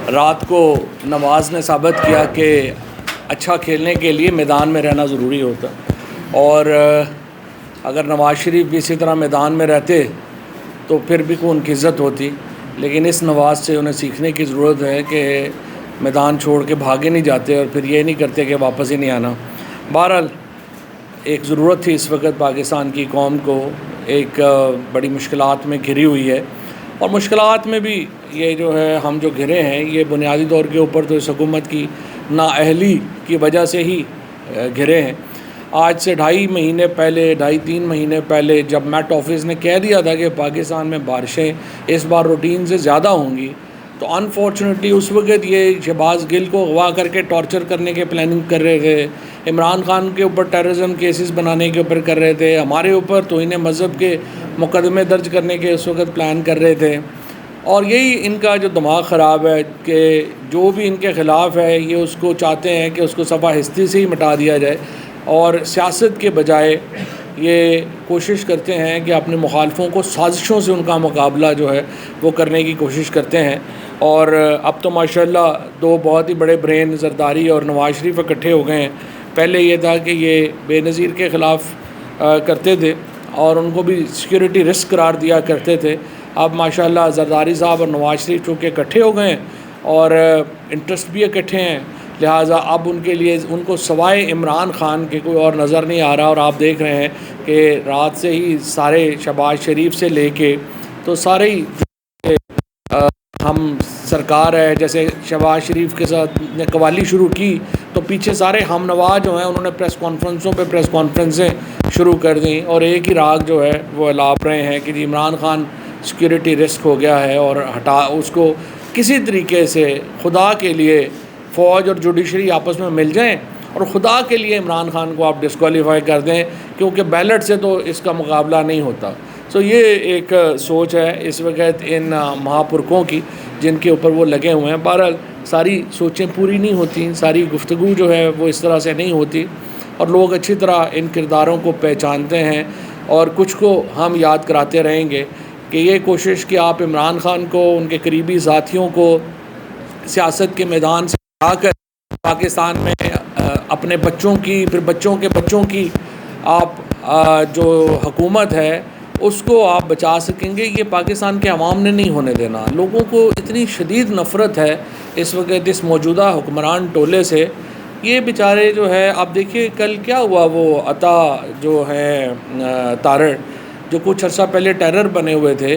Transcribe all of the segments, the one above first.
रात को नवाज़ ने साबित किया कि अच्छा खेलने के लिए मैदान में रहना ज़रूरी होता। और अगर नवाज़ शरीफ भी इसी तरह मैदान में रहते तो फिर भी उनकी इज़्ज़त होती, लेकिन इस नवाज़ से उन्हें सीखने की ज़रूरत है कि मैदान छोड़ के भागे नहीं जाते और फिर ये नहीं करते कि वापस ही नहीं आना। बहरहाल एक ज़रूरत थी इस वक्त पाकिस्तान की कौम को, एक बड़ी मुश्किलात में घिरी हुई है, और मुश्किलात में भी ये जो है हम जो घिरे हैं ये बुनियादी तौर के ऊपर तो इस हुकूमत की नाअहली की वजह से ही घिरे हैं। आज से 2.5 महीने पहले जब मेट ऑफिस ने कह दिया था कि पाकिस्तान में बारिशें इस बार रूटीन से ज़्यादा होंगी, तो अनफॉर्चुनेटली उस वक्त ये शहबाज गिल को अगवा करके टॉर्चर करने के प्लानिंग कर रहे थे, इमरान खान के ऊपर टेररिज्म केसेस बनाने के ऊपर कर रहे थे, हमारे ऊपर तौहीन मज़हब के मुकदमे दर्ज करने के उस वक्त प्लान कर रहे थे। और यही इनका जो दिमाग ख़राब है कि जो भी इनके ख़िलाफ़ है ये उसको चाहते हैं कि उसको सफ़ा हिस्ट्री से ही मिटा दिया जाए, और सियासत के बजाय ये कोशिश करते हैं कि अपने मुखालफों को साजिशों से उनका मुकाबला जो है वो करने की कोशिश करते हैं। और अब तो माशाल्लाह दो बहुत ही बड़े ब्रेन ज़रदारी और नवाज़ शरीफ इकट्ठे हो गए हैं। पहले ये था कि ये बेनज़ीर के ख़िलाफ़ करते थे और उनको भी सिक्योरिटी रिस्क करार दिया करते थे। अब माशाल्लाह ज़रदारी साहब और नवाज़ शरीफ चूँकि इकट्ठे हो गए हैं और इंटरेस्ट भी इकट्ठे हैं, लिहाजा अब उनके लिए उनको सवाए इमरान खान के कोई और नज़र नहीं आ रहा। और आप देख रहे हैं कि रात से ही सारे शहबाज शरीफ से लेके तो सारे ही हम सरकार है, जैसे शहबाज शरीफ के साथ ने कवाली शुरू की तो पीछे सारे हम नवा जो हैं उन्होंने प्रेस कॉन्फ्रेंसों पे प्रेस कॉन्फ्रेंसें शुरू कर दी और एक ही राग जो है वो अलाप रहे हैं कि जी इमरान खान सिक्योरिटी रिस्क हो गया है और हटा उसको किसी तरीके से खुदा के लिए फ़ौज और जुडिशरी आपस में मिल जाएं और ख़ुदा के लिए इमरान खान को आप डिस्क्वालीफाई कर दें, क्योंकि बैलेट से तो इसका मुकाबला नहीं होता। सो ये एक सोच है इस वक्त इन महापुरखों की जिनके ऊपर वो लगे हुए हैं। बहरहाल सारी सोचें पूरी नहीं होती, सारी गुफ्तगू जो है वो इस तरह से नहीं होती, और लोग अच्छी तरह इन किरदारों को पहचानते हैं। और कुछ को हम याद कराते रहेंगे कि ये कोशिश कि आप इमरान खान को, उनके करीबी साथियों को सियासत के मैदान से आकर पाकिस्तान में अपने बच्चों की, फिर बच्चों के बच्चों की आप जो हुकूमत है उसको आप बचा सकेंगे, ये पाकिस्तान के अवाम ने नहीं होने देना। लोगों को इतनी शदीद नफ़रत है इस वक्त इस मौजूदा हुक्मरान टोले से। ये बेचारे जो है, आप देखिए कल क्या हुआ, वो अता जो है तारड़ जो कुछ अर्सा पहले टेरर बने हुए थे,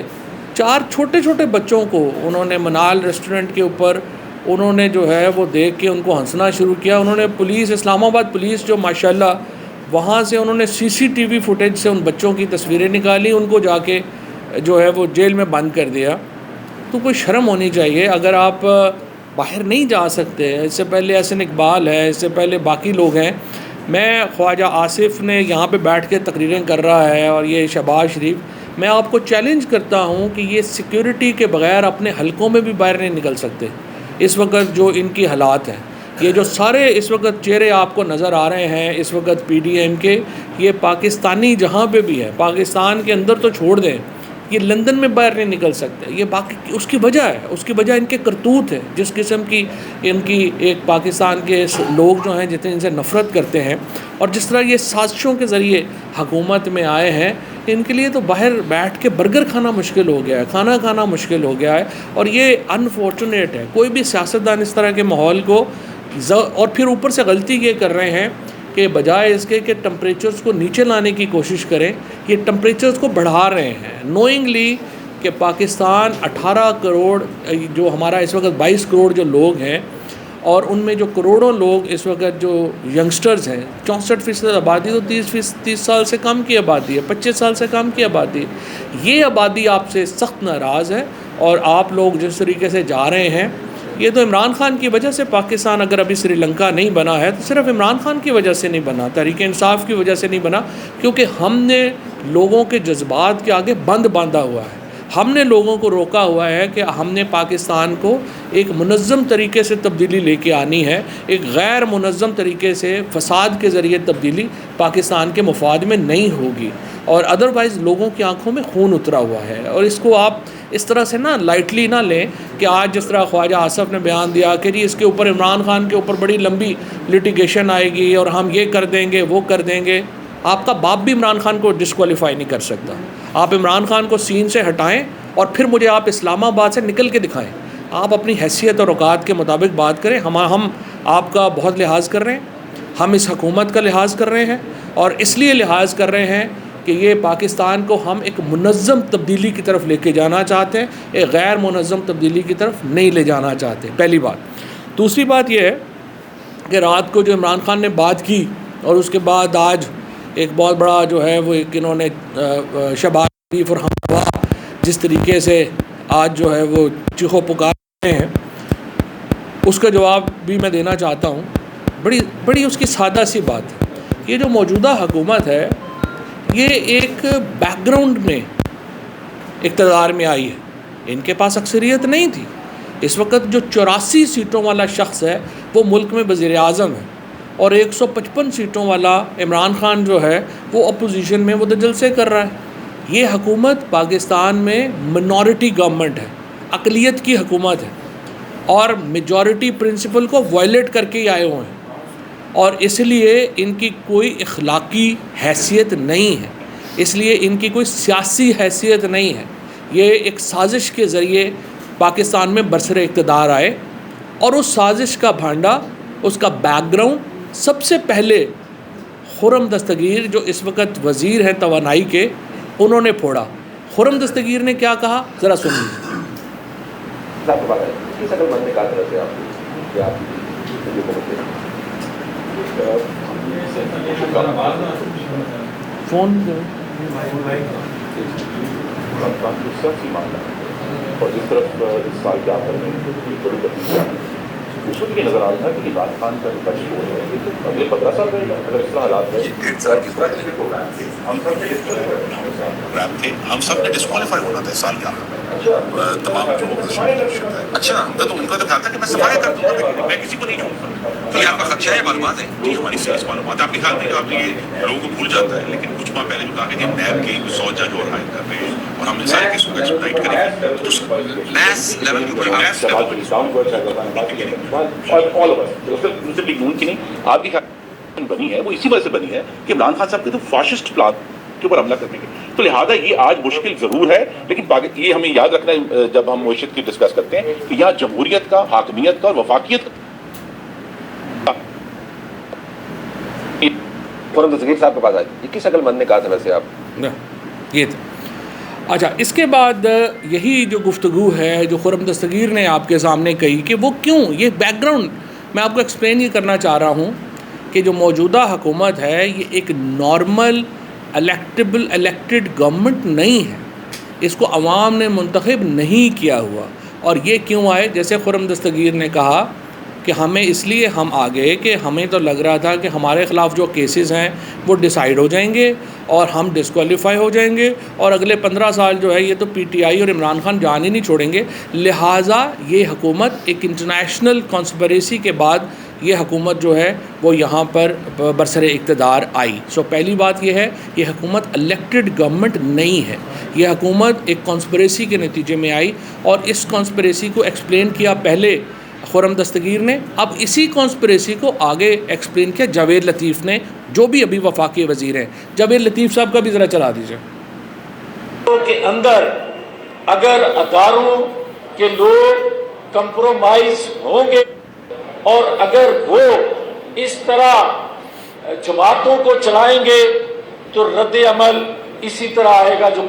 4 छोटे छोटे बच्चों को उन्होंने मनाल रेस्टोरेंट के ऊपर उन्होंने जो है वो देख के उनको हंसना शुरू किया। उन्होंने पुलिस, इस्लामाबाद पुलिस जो माशाल्लाह वहाँ से उन्होंने सीसीटीवी फुटेज से उन बच्चों की तस्वीरें निकाली, उनको जाके जो है वो जेल में बंद कर दिया। तो कोई शर्म होनी चाहिए। अगर आप बाहर नहीं जा सकते, इससे पहले एहसन इकबाल है, इससे पहले बाकी लोग हैं, मैं ख्वाजा आसिफ ने यहाँ पे बैठ के तकरीरें कर रहा है, और ये शहबाज शरीफ, मैं आपको चैलेंज करता हूँ कि ये सिक्योरिटी के बग़ैर अपने हलकों में भी बाहर नहीं निकल सकते। इस वक्त जो इनकी हालात हैं, ये जो सारे इस वक्त चेहरे आपको नज़र आ रहे हैं इस वक्त पीडीएम के, ये पाकिस्तानी जहाँ पे भी है, पाकिस्तान के अंदर तो छोड़ दें, ये लंदन में बाहर नहीं निकल सकते। ये बाकी उसकी वजह है, उसकी वजह इनके करतूत है, जिस किस्म की इनकी एक पाकिस्तान के लोग जो हैं जितने इनसे नफ़रत करते हैं, और जिस तरह ये साजिशों के ज़रिए हुकूमत में आए हैं, इनके लिए तो बाहर बैठ के बर्गर खाना मुश्किल हो गया है, खाना खाना मुश्किल हो गया है। और ये अनफॉर्चुनेट है। कोई भी सियासतदान इस तरह के माहौल को और फिर ऊपर से गलती ये कर रहे हैं कि बजाय इसके कि टेम्परेचर्स को नीचे लाने की कोशिश करें, ये टेम्परेचर्स को बढ़ा रहे हैं नोइंगली कि पाकिस्तान 18 करोड़, जो हमारा इस वक्त 22 करोड़ जो लोग हैं, और उनमें जो करोड़ों लोग इस वक्त जो यंगस्टर्स हैं, 64% आबादी, तो 30 साल से कम की आबादी है, 25 साल से कम की आबादी है। ये आबादी आपसे सख्त नाराज़ है, और आप लोग जिस तरीके से जा रहे हैं, ये तो इमरान खान की वजह से पाकिस्तान अगर अभी श्रीलंका नहीं बना है तो सिर्फ इमरान खान की वजह से नहीं बना, तहरीक इंसाफ की वजह से नहीं बना, क्योंकि हमने लोगों के जज्बात के आगे बंद बांधा हुआ है। हमने लोगों को रोका हुआ है कि हमने पाकिस्तान को एक मुनज़्ज़म तरीके से तब्दीली लेके आनी है। एक गैर मुनज़्ज़म तरीके से फ़साद के ज़रिए तब्दीली पाकिस्तान के मुफाद में नहीं होगी। और अदरवाइज़ लोगों की आंखों में खून उतरा हुआ है। और इसको आप इस तरह से ना लाइटली ना लें कि आज जिस तरह ख्वाजा आसफ़ ने बयान दिया कि जी इसके ऊपर इमरान खान के ऊपर बड़ी लंबी लिटिगेशन आएगी और हम ये कर देंगे वो कर देंगे। आपका बाप भी इमरान खान को डिस्क्वालीफाई नहीं कर सकता। आप इमरान खान को सीन से हटाएं और फिर मुझे आप इस्लामाबाद से निकल के दिखाएं। आप अपनी हैसियत और औकात के मुताबिक बात करें। हम आपका बहुत लिहाज कर रहे हैं, हम इस हकूमत का लिहाज कर रहे हैं और इसलिए लिहाज कर रहे हैं कि ये पाकिस्तान को हम एक मुनज़्ज़म तब्दीली की तरफ लेके जाना चाहते हैं, एक गैर मुनज़्ज़म तब्दीली की तरफ नहीं ले जाना चाहते, पहली बात। दूसरी बात यह है कि रात को जो इमरान खान ने बात की और उसके बाद आज एक बहुत बड़ा जो है वो एक इन्होंने शहबाज शरीफ और हमनवा जिस तरीके से आज जो है वो चीखो पुकार रहे हैं, उसका जवाब भी मैं देना चाहता हूँ। बड़ी उसकी सादा सी बात है। ये जो मौजूदा हुकूमत है ये एक बैकग्राउंड में इक़्तिदार में आई है, इनके पास अक्सरियत नहीं थी। इस वक्त जो 84 सीटों वाला शख्स है वो मुल्क में वज़ीर आज़म है और 155 सीटों वाला इमरान खान जो है वो अपोजिशन में वो जलसे कर रहा है। ये हुकूमत पाकिस्तान में मिनॉरिटी गवर्नमेंट है, अक़लियत की हुकूमत है और मेजॉरिटी प्रिंसिपल को वायलेट करके ही आए हुए हैं और इसलिए इनकी कोई इखलाकी हैसियत नहीं है, इसलिए इनकी कोई सियासी हैसियत नहीं है। ये एक साजिश के ज़रिए पाकिस्तान में बरसरे इक़्तिदार आए और उस साजिश का भांडा, उसका बैकग्राउंड सबसे पहले खुर्रम दस्तगीर जो इस वक्त वज़ीर हैं तवानाई के, उन्होंने फोड़ा। खुर्रम दस्तगीर ने क्या कहा ज़रा सुनिए। फ़ोन और जिस तरफ इस साल के आखिर में बड़ी तब्दीली उस वक्त ये नजर आ रहा था कि इमरान खान का बच हो है अगले 15 साल रहेगा अगर इस तरह हालात है। हम सब ने डिस्क्वालीफाई होना था इस साल के आखिर में तमाम जो अच्छा तो उनका तो ख्याल था कि मैं सफाई कर दूंगा, मैं किसी को नहीं छोड़ूंगा। तो ये आपका खदशा है, मालूमात है जी, हमारी सीरियस मालूमात है। आपके ख्याल में आपने ये लोगों को भूल जाता है, लेकिन कुछ माह पहले जो कहा कि नैब के 100 जज और हायर कर रहे हैं और हम इन सारे केसों को एक्सप्लाइट करेंगे तो मैस लेवल के ऊपर मैस लेवल आपकी बनी है वो इसी वजह से बनी है कि इमरान खान साहब के तो फाशिस्ट प्लान के ऊपर हमला करने के, तो लिहाजा ये आज मुश्किल जरूर है, लेकिन ये हमें याद रखना है जब हम मुइशत की डिस्कस करते हैं कि यहाँ जमहूरियत का, हाकमियत का और वफाकियत का खुर्रम साहब के पास आए 21 अक्लमंद ने कहा था वैसे आप ये था। अच्छा, इसके बाद यही जो गुफ्तगू है जो खुर्रम दस्तगीर ने आपके सामने कही कि वो क्यों, ये बैकग्राउंड मैं आपको एक्सप्लेन ये करना चाह रहा हूँ कि जो मौजूदा हुकूमत है ये एक नॉर्मल इलेक्टेड गवर्नमेंट नहीं है, इसको अवाम ने मुंतखब नहीं किया हुआ। और ये क्यों आए, जैसे खुर्रम दस्तगीर ने कहा कि हमें इसलिए हम आ गए कि हमें तो लग रहा था कि हमारे ख़िलाफ़ जो केसेस हैं वो डिसाइड हो जाएंगे और हम डिस्क्वालीफाई हो जाएंगे और अगले 15 साल जो है ये तो पीटीआई और इमरान खान जान ही नहीं छोड़ेंगे। लिहाजा ये हुकूमत एक इंटरनेशनल कॉन्स्पिरेसी के बाद ये हुकूमत जो है वो यहाँ पर बरसरे इक़्तिदार आई। सो पहली बात ये है, ये हुकूमत इलेक्टेड गवर्नमेंट नहीं है, ये हुकूमत एक कॉन्स्पिरेसी के नतीजे में आई और इस कॉन्स्पिरेसी को एक्सप्लेन किया पहले खुर्रम दस्तगीर ने, अब इसी कॉन्स्पिरेसी को आगे एक्सप्लेन किया जावेद लतीफ़ ने, जो भी अभी वफाकी वज़ीर हैं। जावेद लतीफ़ साहब का भी ज़रा चला दीजिए। के अंदर अगर अदारों के लोग कंप्रोमाइज होंगे और अगर वो इस तरह जमातों को चलाएंगे तो रद्द अमल इसी तरह आएगा जो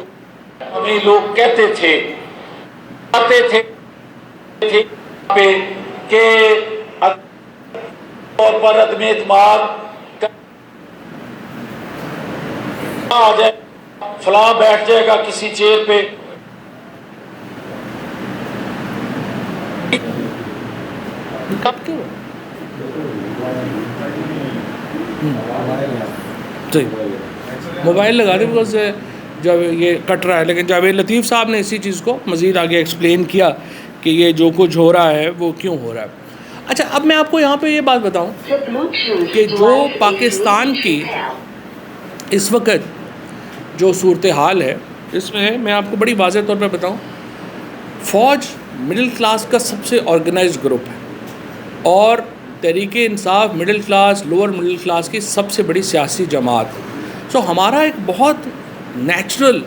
हमें लोग कहते थे आते थे के तौर पर अदम एतमाद आ जाए, फलां बैठ जाएगा किसी चेयर पे, कब क्यों मोबाइल लगा दे, बिकॉज जब ये कट रहा है। लेकिन जावेद लतीफ़ साहब ने इसी चीज़ को मज़ीद आगे एक्सप्लेन किया कि ये जो कुछ हो रहा है वो क्यों हो रहा है। अच्छा, अब मैं आपको यहाँ पे ये बात बताऊँ कि जो पाकिस्तान की इस वक्त जो सूरत हाल है इसमें मैं आपको बड़ी वाज़ेह तौर पर बताऊं, फ़ौज मिडिल क्लास का सबसे ऑर्गेनाइज्ड ग्रुप है और Tehreek Insaf middle class lower middle class की सबसे बड़ी सियासी जमात है। सो हमारा एक बहुत नेचुरल,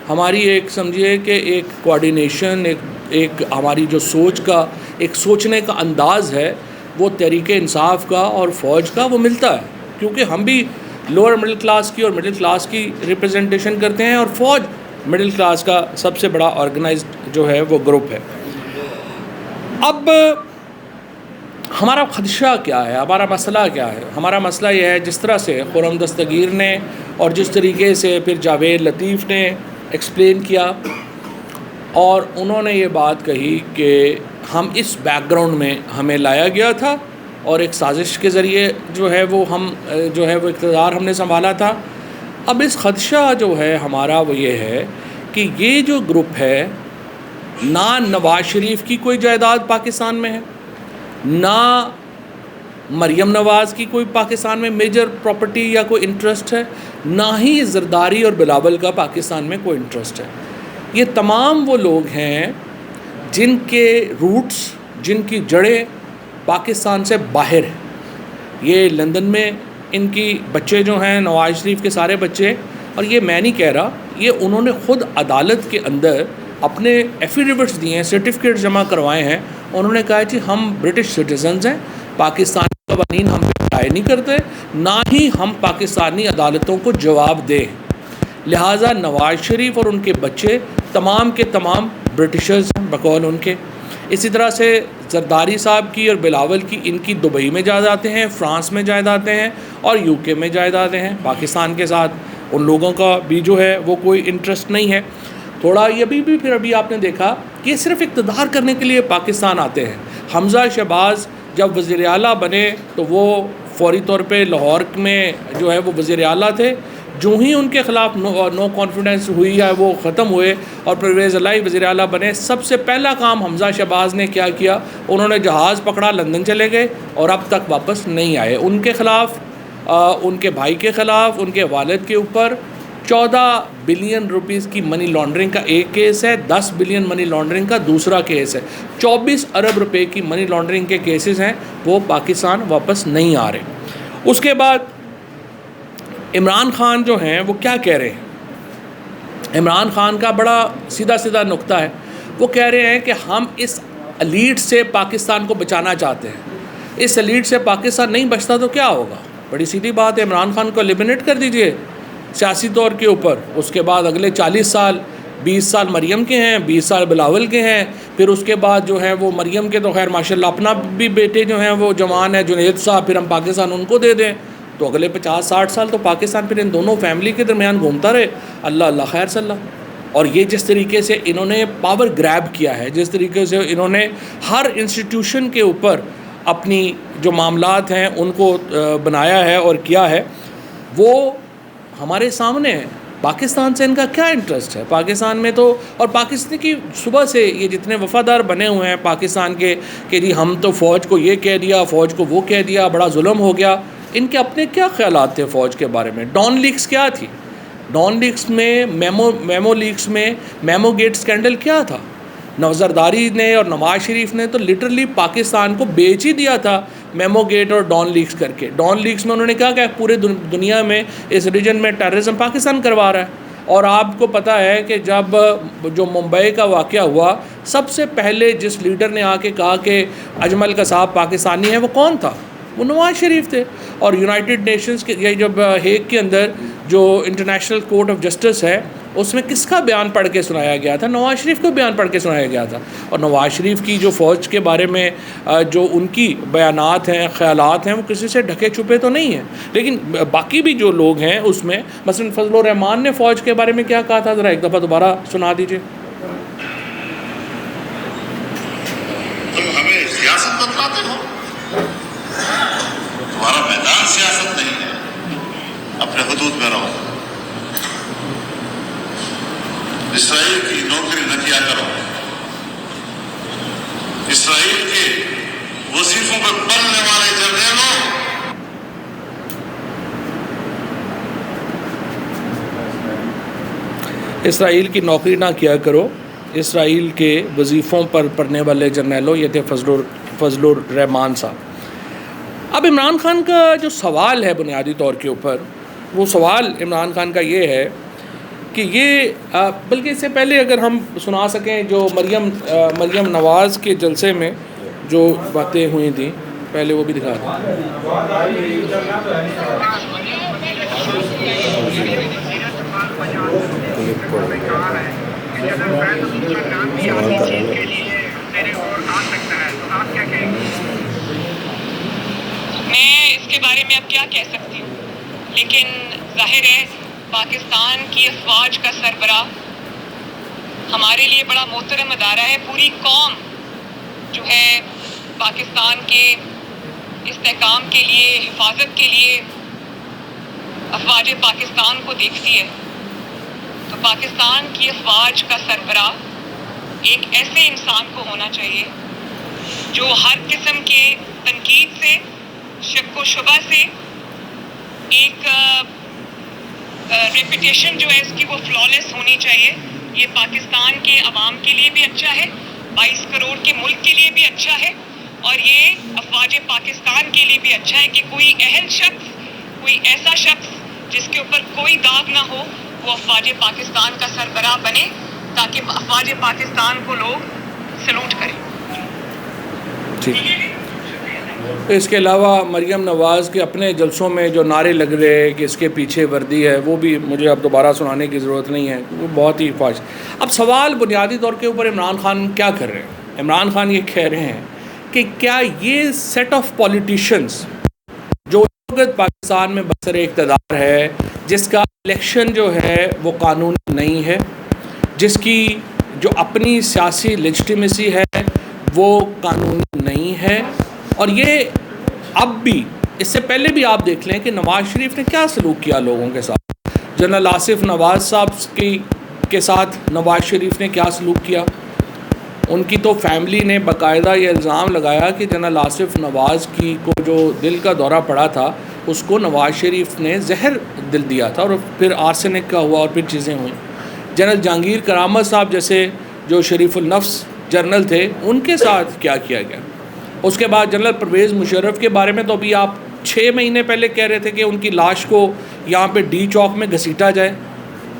हमारी एक समझिए कि एक कोऑर्डिनेशन, एक हमारी जो सोच का, एक सोचने का अंदाज़ है वो तहरीक इंसाफ का और फ़ौज का वो मिलता है, क्योंकि हम भी लोअर मिडिल क्लास की और मिडिल क्लास की रिप्रेजेंटेशन करते हैं और फ़ौज मिडिल क्लास का सबसे बड़ा ऑर्गेनाइज्ड जो है वो ग्रुप है। अब हमारा ख़दशा क्या है, हमारा मसला क्या है? हमारा मसला ये है, जिस तरह से खुर्रम दस्तगीर ने और जिस तरीके से फिर जावेद लतीफ़ ने एक्सप्लेन किया और उन्होंने ये बात कही कि हम इस बैकग्राउंड में हमें लाया गया था और एक साजिश के ज़रिए जो है वो हम जो है वो इक़्तिदार हमने संभाला था। अब इस ख़दशा जो है हमारा वो ये है कि ये जो ग्रुप है, ना नवाज़ शरीफ की कोई जायदाद पाकिस्तान में है, ना मरियम नवाज़ की कोई पाकिस्तान में मेजर प्रॉपर्टी या कोई इंटरेस्ट है, ना ही जरदारी और बिलावल का पाकिस्तान में कोई इंटरेस्ट है। ये तमाम वो लोग हैं जिनके रूट्स, जिनकी जड़ें पाकिस्तान से बाहर हैं। ये लंदन में इनकी बच्चे जो हैं, नवाज़ शरीफ के सारे बच्चे, और ये मैं नहीं कह रहा, ये उन्होंने ख़ुद अदालत के अंदर अपने एफिडेविट्स दिए हैं, सर्टिफिकेट जमा करवाए हैं। उन्होंने कहा कि हम ब्रिटिश सिटीजन्स हैं, पाकिस्तानी क़वानीन हम पे अप्लाई नहीं करते, ना ही हम पाकिस्तानी अदालतों को जवाब दें। लिहाजा नवाज़ शरीफ और उनके बच्चे तमाम के तमाम ब्रिटिशर्स हैं बकौल उनके। इसी तरह से जरदारी साहब की और बिलावल की, इनकी दुबई में जायदादें हैं, फ़्रांस में जायदादें हैं और यूके में जायदादें हैं। पाकिस्तान के साथ उन लोगों का भी जो है वो कोई इंटरेस्ट नहीं है। थोड़ा ये भी फिर अभी आपने देखा कि ये सिर्फ इक़्तिदार करने के लिए पाकिस्तान आते हैं। हमज़ा शहबाज जब वज़ीर आला बने तो वो फौरी तौर पे लाहौर में जो है वो वज़ीर आला थे। जो ही उनके ख़िलाफ़ नो कॉन्फिडेंस हुई या वो ख़त्म हुए और परवेज़ इलाही वज़ीर आला बने, सबसे पहला काम हमज़ा शहबाज ने क्या किया, उन्होंने जहाज़ पकड़ा, लंदन चले गए और अब तक वापस नहीं आए। उनके ख़िलाफ़, उनके भाई के ख़िलाफ़, उनके वालिद के ऊपर 14 बिलियन रुपीस की मनी लॉन्ड्रिंग का एक केस है, 10 बिलियन मनी लॉन्ड्रिंग का दूसरा केस है। 24 अरब रुपए की मनी लॉन्ड्रिंग के केसेस हैं, वो पाकिस्तान वापस नहीं आ रहे। उसके बाद इमरान ख़ान जो हैं वो क्या कह रहे हैं? इमरान ख़ान का बड़ा सीधा सीधा नुक्ता है। वो कह रहे हैं कि हम इस एलीट से पाकिस्तान को बचाना चाहते हैं। इस एलीट से पाकिस्तान नहीं बचता तो क्या होगा? बड़ी सीधी बात है, इमरान ख़ान को एलिमिनेट कर दीजिए सियासी तौर के ऊपर। उसके बाद अगले 40 साल, 20 साल मरियम के हैं, 20 साल बिलावल के हैं। फिर उसके बाद जो है वो मरियम के तो खैर माशाल्लाह अपना भी बेटे जो हैं वो जवान है, जुनैद साहब, फिर हम पाकिस्तान उनको दे दें तो अगले 50-60 साल तो पाकिस्तान फिर इन दोनों फैमिली के दरमियान घूमता रहे। अल्लाह अल्लाह खैर सल्ला। और ये जिस तरीके से इन्होंने पावर ग्रैब किया है, जिस तरीके से इन्होंने हर इंस्टीट्यूशन के ऊपर अपनी जो मामलात हैं उनको बनाया है और किया है, वो हमारे सामने है। पाकिस्तान से इनका क्या इंटरेस्ट है? पाकिस्तान में तो, और पाकिस्तान की सुबह से ये जितने वफ़ादार बने हुए हैं पाकिस्तान के कि जी हम तो फ़ौज को ये कह दिया, फ़ौज को वो कह दिया, बड़ा जुल्म हो गया। इनके अपने क्या ख्यालात थे फ़ौज के बारे में? डॉन लीक्स क्या थी? डॉन लीक्स में, मेमो लीक्स में मेमो गेट स्कैंडल क्या था? जरदारी ने और नवाज़ शरीफ ने तो लिटरली पाकिस्तान को बेच ही दिया था मेमो गेट और डॉन लीक्स करके। डॉन लीक्स में उन्होंने कहा कि पूरे दुनिया में इस रीजन में टेररिज्म पाकिस्तान करवा रहा है। और आपको पता है कि जब जो मुंबई का वाक़या हुआ, सबसे पहले जिस लीडर ने आके कहा कि अजमल कसाब पाकिस्तानी है, वो कौन था? वो नवाज़ शरीफ थे। और यूनाइटेड नेशंस के ये जब हेग के अंदर जो इंटरनेशनल कोर्ट ऑफ जस्टिस है, उसमें किसका बयान पढ़ के सुनाया गया था? नवाज़ शरीफ को बयान पढ़ के सुनाया गया था। और नवाज़ शरीफ की जो फ़ौज के बारे में जो उनकी बयानात हैं, ख़यालात हैं, वो किसी से ढके छुपे तो नहीं हैं। लेकिन बाकी भी जो लोग हैं उसमें, मसलन फजल रहमान ने फ़ौज के बारे में क्या कहा था, ज़रा एक दफ़ा दोबारा सुना दीजिए। तुम हमें सियासत बतलाते हो, तुम्हारा मैदान सियासत नहीं है, अपने हुदूद में रहो। इसराइल की नौकरी न किया करो, इसराइल के वजीफों पर पलने वाले जर्नैलों, इसराइल की नौकरी ना किया करो। इसराइल के वजीफ़ों पर पढ़ने वाले जर्नैलों ये थे फजलुर रहमान साहब। अब इमरान खान का जो सवाल है बुनियादी तौर के ऊपर, वो सवाल इमरान खान का ये है कि ये बल्कि इससे पहले अगर हम सुना सकें जो मरियम नवाज़ के जलसे में जो बातें हुई थी, पहले वो भी दिखा दें। मैं इसके बारे में अब क्या कह सकती हूँ, लेकिन जाहिर है पाकिस्तान की अफवाज का सरबराह हमारे लिए बड़ा मोहतरम अदारा है। पूरी कौम जो है पाकिस्तान के इस्तेहकाम के लिए, हिफाजत के लिए अफवाज पाकिस्तान को देखती है। तो पाकिस्तान की अफवाज का सरबराह एक ऐसे इंसान को होना चाहिए जो हर किस्म के तनकीद से, शक व शुबा से, एक रेपुटेशन जो है इसकी वो फ्लॉलेस होनी चाहिए। ये पाकिस्तान के अवाम के लिए भी अच्छा है, 22 करोड़ के मुल्क के लिए भी अच्छा है, और ये अफवाज पाकिस्तान के लिए भी अच्छा है कि कोई अहल शख्स, कोई ऐसा शख्स जिसके ऊपर कोई दाग ना हो, वो अफवाज पाकिस्तान का सरबराह बने, ताकि अफवाज पाकिस्तान को लोग सलूट करें। ठीक। इसके अलावा मरियम नवाज़ के अपने जलसों में जो नारे लग रहे हैं कि इसके पीछे वर्दी है, वो भी मुझे अब दोबारा सुनाने की ज़रूरत नहीं है, वो बहुत ही फाश। अब सवाल बुनियादी तौर के ऊपर इमरान खान क्या कर रहे हैं? इमरान खान ये कह रहे हैं कि क्या ये सेट ऑफ पॉलिटिशियंस जो पाकिस्तान में बसर इक़्तिदार है, जिसका इलेक्शन जो है वो कानूनी नहीं है, जिसकी जो अपनी सियासी लेजिटिमेसी है वो कानूनी नहीं है, और ये अब भी, इससे पहले भी आप देख लें कि नवाज़ शरीफ ने क्या सलूक किया लोगों के साथ। जनरल आसिफ नवाज़ साहब के साथ नवाज़ शरीफ ने क्या सलूक किया। उनकी तो फैमिली ने बाकायदा ये इल्ज़ाम लगाया कि जनरल आसिफ नवाज़ को जो दिल का दौरा पड़ा था, उसको नवाज़ शरीफ ने जहर दिल दिया था, और फिर आर्सेनिक का हुआ और फिर चीज़ें हुई। जनरल जहांगीर करामत साहब जैसे जो शरीफुल नफ्स जनरल थे, उनके साथ क्या किया गया। उसके बाद जनरल परवेज़ मुशर्रफ के बारे में तो अभी आप 6 महीने पहले कह रहे थे कि उनकी लाश को यहाँ पे डी चौक में घसीटा जाए।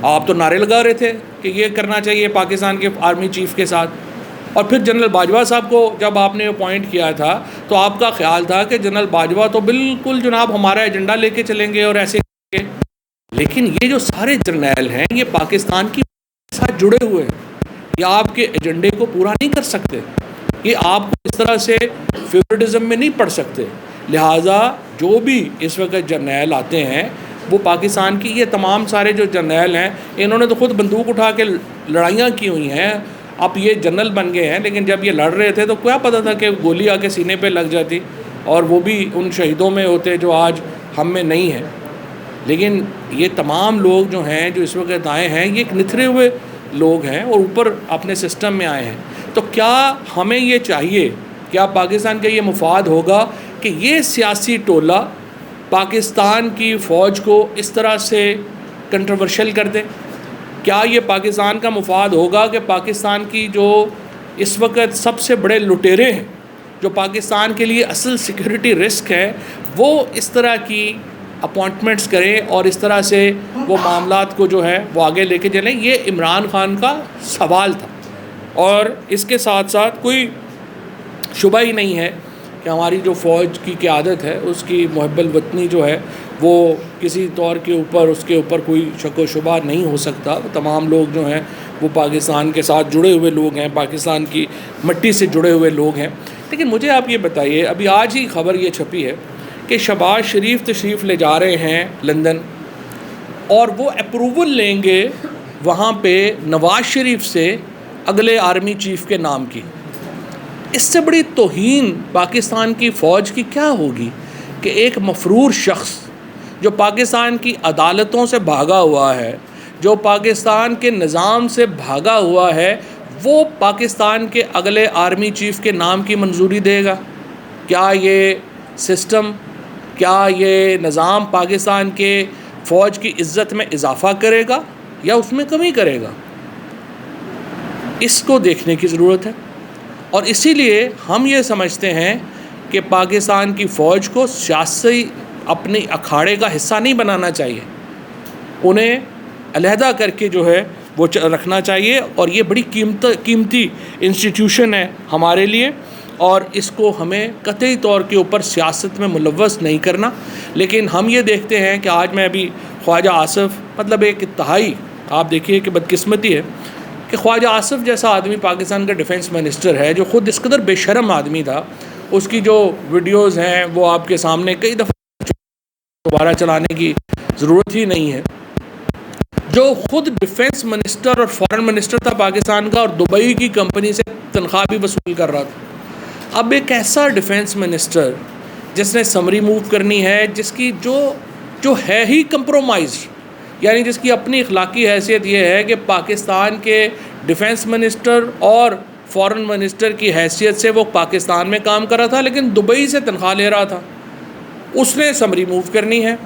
आप तो नारे लगा रहे थे कि ये करना चाहिए पाकिस्तान के आर्मी चीफ़ के साथ। और फिर जनरल बाजवा साहब को जब आपने अपॉइंट किया था तो आपका ख्याल था कि जनरल बाजवा तो बिल्कुल जनाब हमारा एजेंडा लेके चलेंगे और ऐसे करेंगे। लेकिन ये जो सारे जर्नैल हैं ये पाकिस्तान की साथ जुड़े हुए हैं, ये आपके एजेंडे को पूरा नहीं कर सकते, ये आपको इस तरह से फेवरेटिज्म में नहीं पढ़ सकते। लिहाजा जो भी इस वक्त जर्नैल आते हैं वो पाकिस्तान की, ये तमाम सारे जो जर्नैल हैं इन्होंने तो ख़ुद बंदूक उठा के लड़ाइयाँ की हुई हैं। अब ये जनरल बन गए हैं, लेकिन जब ये लड़ रहे थे तो क्या पता था कि गोली आके सीने पे लग जाती और वो भी उन शहीदों में होते जो आज हम में नहीं हैं। लेकिन ये तमाम लोग जो हैं जो इस वक्त आए हैं ये एक निथरे हुए लोग हैं और ऊपर अपने सिस्टम में आए हैं। तो क्या हमें ये चाहिए, क्या पाकिस्तान का ये मुफाद होगा कि ये सियासी टोला पाकिस्तान की फ़ौज को इस तरह से कंट्रोवर्शियल कर दे? क्या ये पाकिस्तान का मुफाद होगा कि पाकिस्तान की जो इस वक्त सबसे बड़े लुटेरे हैं, जो पाकिस्तान के लिए असल सिक्योरिटी रिस्क है, वो इस तरह की अपॉइंटमेंट्स करें और इस तरह से वो मामलात को जो है वो आगे लेके चलें? ये इमरान खान का सवाल था। और इसके साथ साथ कोई शुबा ही नहीं है कि हमारी जो फ़ौज की क़यादत है उसकी मुहब्बल वतनी जो है वो किसी तौर के ऊपर, उसके ऊपर कोई शक व शुबा नहीं हो सकता। तमाम लोग जो हैं वो पाकिस्तान के साथ जुड़े हुए लोग हैं, पाकिस्तान की मिट्टी से जुड़े हुए लोग हैं। लेकिन मुझे आप ये बताइए, अभी आज ही खबर ये छपी है कि शहबाज शरीफ तशरीफ़ ले जा रहे हैं लंदन और वो अप्रूवल लेंगे वहाँ पे नवाज़ शरीफ से अगले आर्मी चीफ़ के नाम की। इससे बड़ी तौहीन पाकिस्तान की फ़ौज की क्या होगी कि एक मफरूर शख्स जो पाकिस्तान की अदालतों से भागा हुआ है, जो पाकिस्तान के निज़ाम से भागा हुआ है, वो पाकिस्तान के अगले आर्मी चीफ़ के नाम की मंजूरी देगा? क्या ये सिस्टम, क्या ये निज़ाम पाकिस्तान के फ़ौज की इज़्ज़त में इजाफ़ा करेगा या उसमें कमी करेगा, इसको देखने की ज़रूरत है। और इसीलिए हम ये समझते हैं कि पाकिस्तान की फ़ौज को सियासी अपने अखाड़े का हिस्सा नहीं बनाना चाहिए, उन्हें अलहदा करके जो है वो रखना चाहिए। और ये बड़ी कीमती इंस्टीट्यूशन है हमारे लिए, और इसको हमें कतई तौर के ऊपर सियासत में मुलव्वस नहीं करना। लेकिन हम ये देखते हैं कि आज मैं अभी ख्वाजा आसिफ, मतलब एक इंतहाई, आप देखिए कि बदकिस्मती है कि ख्वाजा आसिफ जैसा आदमी पाकिस्तान का डिफेंस मिनिस्टर है, जो ख़ुद इस कदर बेशर्म आदमी था, उसकी जो वीडियोज़ हैं वो आपके सामने कई दफ़ा, दोबारा चलाने की ज़रूरत ही नहीं है, जो ख़ुद डिफेंस मिनिस्टर और फॉरेन मिनिस्टर था पाकिस्तान का, और दुबई की कंपनी से तनख्वाह भी वसूल कर रहा था। अब एक ऐसा डिफेंस मिनिस्टर जिसने समरी मूव करनी है, जिसकी जो है ही कंप्रोमाइज, यानी जिसकी अपनी अखलाकी हैसियत ये है कि पाकिस्तान के डिफेंस मिनिस्टर और फॉरेन मिनिस्टर की हैसियत से वो पाकिस्तान में काम कर रहा था, लेकिन दुबई से तनख्वाह ले रहा था, उसने समरी मूव करनी है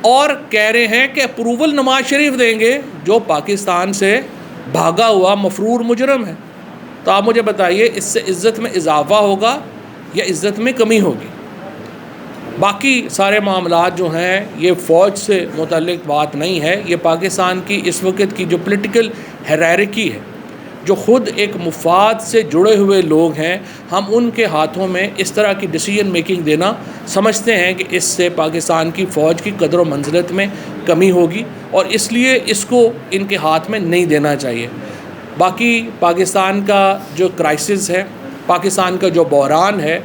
और कह रहे हैं कि अप्रूवल नवाज शरीफ देंगे, जो पाकिस्तान से भागा हुआ मफरूर मुजरम है। तो आप मुझे बताइए, इससे इज़्ज़त में इजाफ़ा होगा या इज़्ज़त में कमी होगी? बाकी सारे मामलात जो हैं ये फ़ौज से मुतल्लिक़ बात नहीं है, ये पाकिस्तान की इस वक्त की जो पॉलिटिकल हायरार्की है, जो ख़ुद एक मुफाद से जुड़े हुए लोग हैं, हम उनके हाथों में इस तरह की डिसीजन मेकिंग देना समझते हैं कि इससे पाकिस्तान की फ़ौज की कदर व मंज़िलत में कमी होगी, और इसलिए इसको इनके हाथ में नहीं देना चाहिए। बाकी पाकिस्तान का जो क्राइसिस है, पाकिस्तान का जो बहरान है,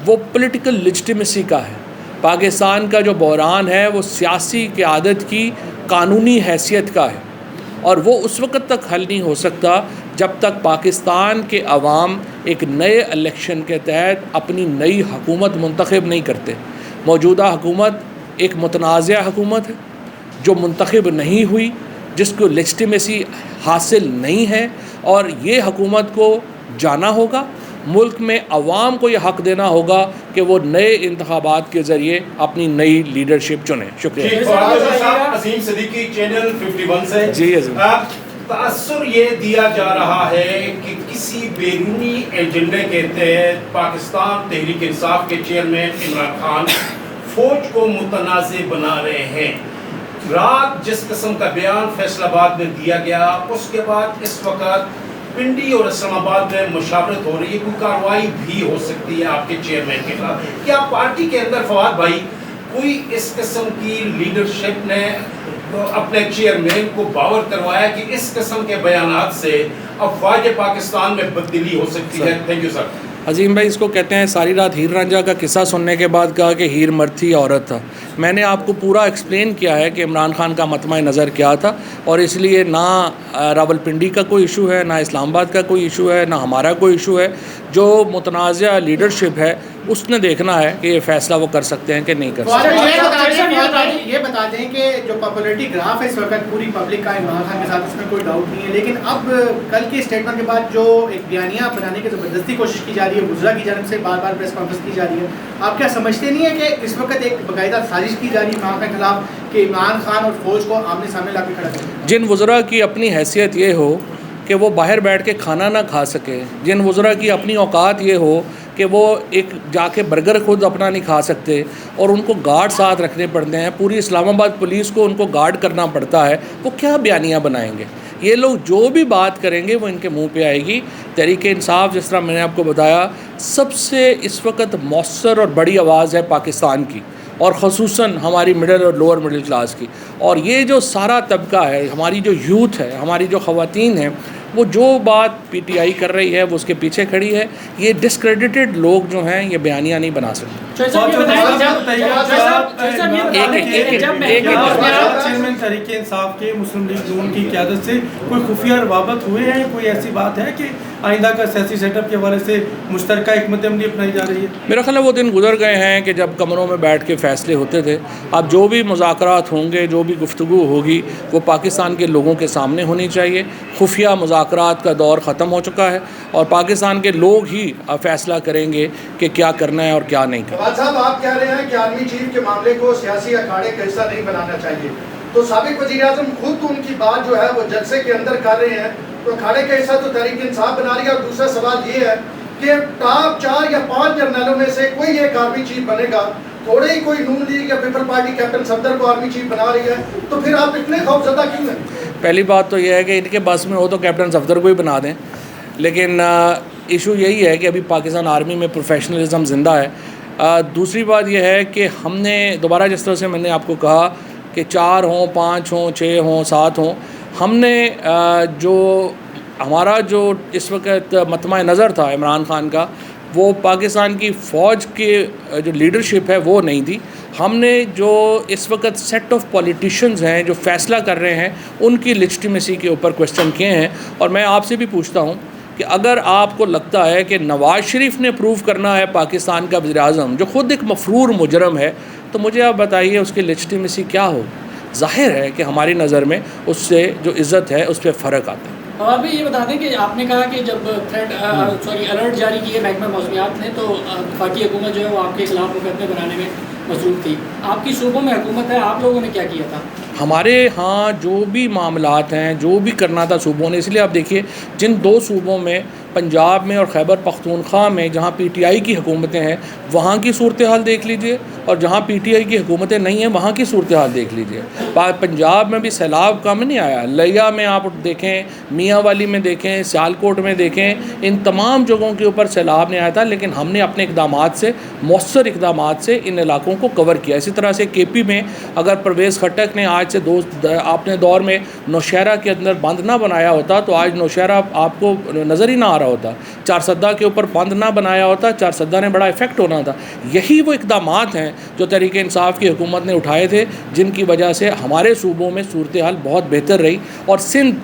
वो पॉलिटिकल लेजिटिमेसी का है। पाकिस्तान का जो बहरान है वो सियासी क़यादत की कानूनी हैसियत का है, और वो उस वक़्त तक हल नहीं हो सकता जब तक पाकिस्तान के अवाम एक नए इलेक्शन के तहत अपनी नई हुकूमत मुंतखब नहीं करते। मौजूदा हुकूमत एक मुतनाज़ा हुकूमत है जो मुंतखब नहीं हुई, जिसको लेजिटिमेसी हासिल नहीं है, और ये हुकूमत को जाना होगा। मुल्क में अवाम को यह हक़ देना होगा कि वो नए इंतखाबात के ज़रिए अपनी नई लीडरशिप चुने। शुक्रिया। अजीम सदीकी, चैनल 51 से जी अजीम। तासुर ये दिया जा रहा है कि किसी बैरूनी एजेंडे के तहत पाकिस्तान तहरीक इंसाफ के चेयरमैन इमरान खान फौज को मुतनाज़ बना रहे हैं। रात जिस किस्म का बयान फैसलाबाद में दिया गया, उसके बाद इस वक्त पिंडी और इस्लामाबाद में मुशावरत हो रही है, कोई कार्रवाई भी हो सकती है आपके चेयरमैन के खिलाफ। क्या पार्टी के अंदर फवाद भाई कोई इस किस्म की लीडरशिप ने अपने चेयरमैन को बावर करवाया कि इस किस्म के बयानात से अफवाज पाकिस्तान में तब्दीली हो सकती है? Thank you sir. अजीम भाई, इसको कहते हैं सारी रात हीर रांझा का किस्सा सुनने के बाद कहा कि हीर मर्द थी औरत था। मैंने आपको पूरा एक्सप्लेन किया है कि इमरान खान का मतमा नज़र क्या था, और इसलिए ना रावलपिंडी का कोई इशू है, ना इस्लामाबाद का कोई इशू है, ना हमारा कोई इशू है। जो मुतनाज़ा लीडरशिप है उसने देखना है कि ये फ़ैसला वो कर सकते हैं कि नहीं कर सकते। ये बता दें कि जो पॉपुलरिटी ग्राफ है इस वक्त पूरी पब्लिक का इमरान खान के साथ, उसमें कोई डाउट नहीं है, लेकिन अब कल के स्टेटमेंट के बाद जो एक बयानिया बनाने की ज़बरदस्ती कोशिश की जा रही है, गुजरा की जानब से बार बार प्रेस कॉन्फ्रेंस की जा रही है, आप क्या समझते नहीं है कि इस वक्त एक बाकायदा साजिश की जा रही है इमरान खान के खिलाफ कि इमरान खान और फौज को आमने सामने ला के खड़ा करें? जिन वज़रा की अपनी हैसियत ये हो कि वो बाहर बैठ के खाना ना खा सके, जिन वज़रा की अपनी औकात ये हो कि वो एक जाके बर्गर खुद अपना नहीं खा सकते और उनको गार्ड साथ रखने पड़ते हैं, पूरी इस्लामाबाद पुलिस को उनको गार्ड करना पड़ता है, वो क्या बयानियाँ बनाएंगे? ये लोग जो भी बात करेंगे वो इनके मुंह पे आएगी। तहरीक इंसाफ, जिस तरह मैंने आपको बताया, सबसे इस वक्त मौसर और बड़ी आवाज़ है पाकिस्तान की, और ख़ुसूसन हमारी मिडिल और लोअर मिडिल क्लास की। और ये जो सारा तबका है, हमारी जो यूथ है, हमारी जो ख़वातीन हैं, वो जो बात पीटीआई कर रही है वो उसके पीछे खड़ी है। ये डिस्क्रेडिटेड लोग जो हैं ये बयानियाँ नहीं बना सकते। चेयरमैन तहरीक इंसाफ के मुस्लिम लीग नून की क़यादत से कोई खुफिया रवाबत हुए हैं? कोई ऐसी बात है कि आइंदा का सियासी सेटअप के हवाले से मुश्तरका हिकमत अमली अपनाई जा रही है? मेरा ख्याल है वो दिन गुजर गए हैं कि जब कमरों में बैठ के फ़ैसले होते थे। अब जो भी मुज़ाकरात होंगे, जो भी गुफ्तगू होगी, वो पाकिस्तान के लोगों के सामने होनी चाहिए। खुफिया मुज़ाकरात का दौर ख़त्म हो चुका है और पाकिस्तान के लोग ही फ़ैसला करेंगे कि क्या करना है और क्या नहीं करना। साहब, आप कह रहे हैं कि आर्मी चीफ के मामले को सियासी अखाड़े का हिस्सा नहीं बनाना चाहिए। तो साबिक वज़ीर आज़म खुद उनकी बात जो है वो जलसे के अंदर कर रहे हैं, तो अखाड़े का हिस्सा तो तहरीक इंसाफ बना रही है। और दूसरा सवाल ये है कि टॉप 4 या 5 जर्नलों में से कोई एक आर्मी चीफ बनेगा, थोड़े ही कोई नून लीग या पीपल पार्टी कैप्टन सफदर को आर्मी चीफ बना रही है, तो फिर आप इतने खौफजदा क्यों हैं? पहली बात तो यह है कि इनके बस में हो तो कैप्टन सफदर को ही बना दें, लेकिन इशू यही है कि अभी पाकिस्तान आर्मी में प्रोफेशनलिज्म ज़िंदा है। दूसरी बात यह है कि हमने दोबारा जिस तरह से मैंने आपको कहा कि 4 हों, 5 हों, 6 हों, 7 हों, हमने जो हमारा जो इस वक्त मतमा नज़र था इमरान खान का, वो पाकिस्तान की फ़ौज के जो लीडरशिप है वो नहीं थी। हमने जो इस वक्त सेट ऑफ पॉलिटिशियंस हैं जो फ़ैसला कर रहे हैं उनकी लेजिटिमेसी के ऊपर क्वेश्चन किए हैं। और मैं आपसे भी पूछता हूँ कि अगर आपको लगता है कि नवाज़ शरीफ ने प्रूव करना है पाकिस्तान का वज़ीर-ए-आज़म जो ख़ुद एक मफरूर मुजरम है, तो मुझे आप बताइए उसकी लेजिटिमेसी क्या हो। ज़ाहिर है कि हमारी नज़र में उससे जो इज़्ज़त है उस पर फ़र्क आता है। और भी ये बता दें कि आपने कहा कि जब अलर्ट जारी किए महकमा मौसमियात ने, तो वफाकी हुकूमत जो है वो आपके खिलाफ मुकदमे बनाने में मसरूफ़ थी। आपकी सूबों में हुकूमत है, आप लोगों ने क्या किया था? हमारे यहाँ जो भी मामलात हैं, जो भी करना था सूबों ने, इसलिए आप देखिए जिन 2 सूबों में, पंजाब में और खैबर पख्तूनख्वा में, जहाँ PTI की हुकूमतें हैं वहाँ की सूरत हाल देख लीजिए, और जहाँ PTI की हुकूमतें नहीं हैं वहाँ की सूरत हाल देख लीजिए। पंजाब में भी सैलाब कम नहीं आया, लिया में आप देखें, मियाँ वाली में देखें, सियालकोट में देखें, इन तमाम जगहों के ऊपर सैलाब नहीं आया था, लेकिन हमने अपने इक़दामात से, मौसर इक़दामात से इन इलाकों को कवर किया। इसी तरह से KP में अगर परवेज़ खट्टक ने आज से अपने दौर में नौशहरा के अंदर बंद ना बनाया होता तो आज नौशहरा आपको नज़र ही ना आ रहा होता, चारसद्दा के ऊपर बंद ना बनाया होता, चारसद्दा ने बड़ा इफ़ेक्ट होना था। यही वो इक़दामात हैं जो तहरीक इंसाफ की हुकूमत ने उठाए थे, जिनकी वजह से हमारे सूबों में सूरत हाल बहुत बेहतर रही। और सिंध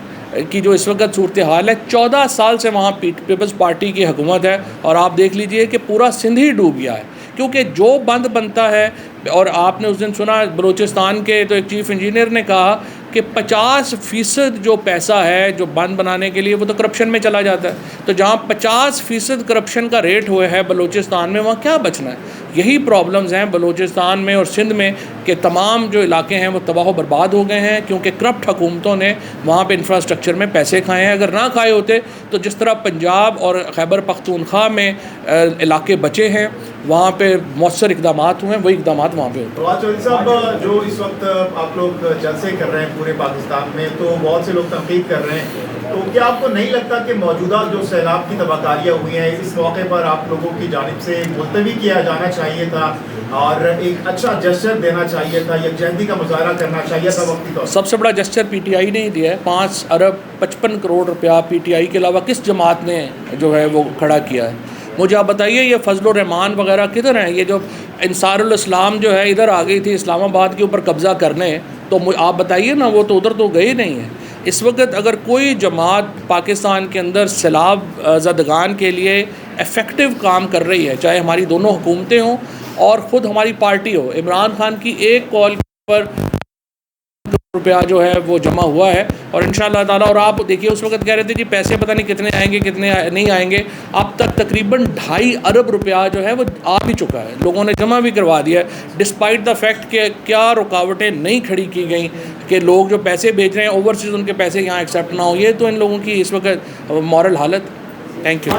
की जो इस वक्त सूरत हाल है, 14 साल से वहाँ पीपल्स पार्टी की हुकूमत है, और आप देख लीजिए कि पूरा सिंध ही डूब गया है, क्योंकि जो बंद बनता है। और आपने उस दिन सुना बलूचिस्तान के तो एक चीफ़ इंजीनियर ने कहा कि 50% जो पैसा है जो बंद बनाने के लिए वो तो करप्शन में चला जाता है। तो जहाँ 50% करप्शन का रेट हुआ है बलूचिस्तान में, वहाँ क्या बचना है? यही प्रॉब्लम्स हैं बलूचिस्तान में और सिंध में कि तमाम जो इलाके हैं वो तबाह बर्बाद हो गए हैं, क्योंकि करप्ट हुकूमतों ने वहाँ पे इंफ्रास्ट्रक्चर में पैसे खाए हैं। अगर ना खाए होते तो जिस तरह पंजाब और खैबर पख्तूनख्वा में इलाके बचे हैं, वहाँ पे मौसर इक़दामात हुए हैं, वही इक़दामात वहाँ पे होते हैं। नवाज़ शरीफ साहब, जो इस वक्त आप लोग जलसे कर रहे हैं पूरे पाकिस्तान में, तो बहुत से लोग तनकीद कर रहे हैं, तो क्या आपको नहीं लगता कि मौजूदा जो सैलाब की तबाहकारियाँ हुई हैं, इस मौके पर आप लोगों की जानिब से मुलतवी किया जाना चाहिए था और एक अच्छा जेस्चर देना चाहिए था, यकजहती का मुजाहरा करना चाहिए था वक्ती तौर पर? सबसे बड़ा जेस्चर PTI ने ही दिया है। 5 अरब 55 करोड़ रुपया PTI के अलावा किस जमात ने जो है वो खड़ा किया है? मुझे आप बताइए, ये फजल रहमान वगैरह किधर हैं? ये जो अंसारुल इस्लाम जो है इधर आ गई थी इस्लामाबाद के ऊपर कब्ज़ा करने, तो आप बताइए ना, वो तो उधर तो गए नहीं हैं। इस वक्त अगर कोई जमात पाकिस्तान के अंदर सैलाब ज़दगान के लिए इफ़ेक्टिव काम कर रही है, चाहे हमारी दोनों हुकूमतें हों और ख़ुद हमारी पार्टी हो, इमरान खान की एक कॉल पर रुपया जो है वो जमा हुआ है, और इंशाअल्लाह ताला। और आप देखिए, उस वक्त कह रहे थे जी पैसे पता नहीं कितने आएंगे कितने नहीं आएंगे, अब तक तकरीबन 2.5 अरब रुपया जो है वो आ भी चुका है, लोगों ने जमा भी करवा दिया है, डिस्पाइट द फैक्ट कि क्या रुकावटें नहीं खड़ी की गई कि लोग जो पैसे भेज रहे हैं ओवरसीज़ उनके पैसे यहाँ एक्सेप्ट ना हो। ये तो इन लोगों की इस वक्त मॉरल हालत। Thank you.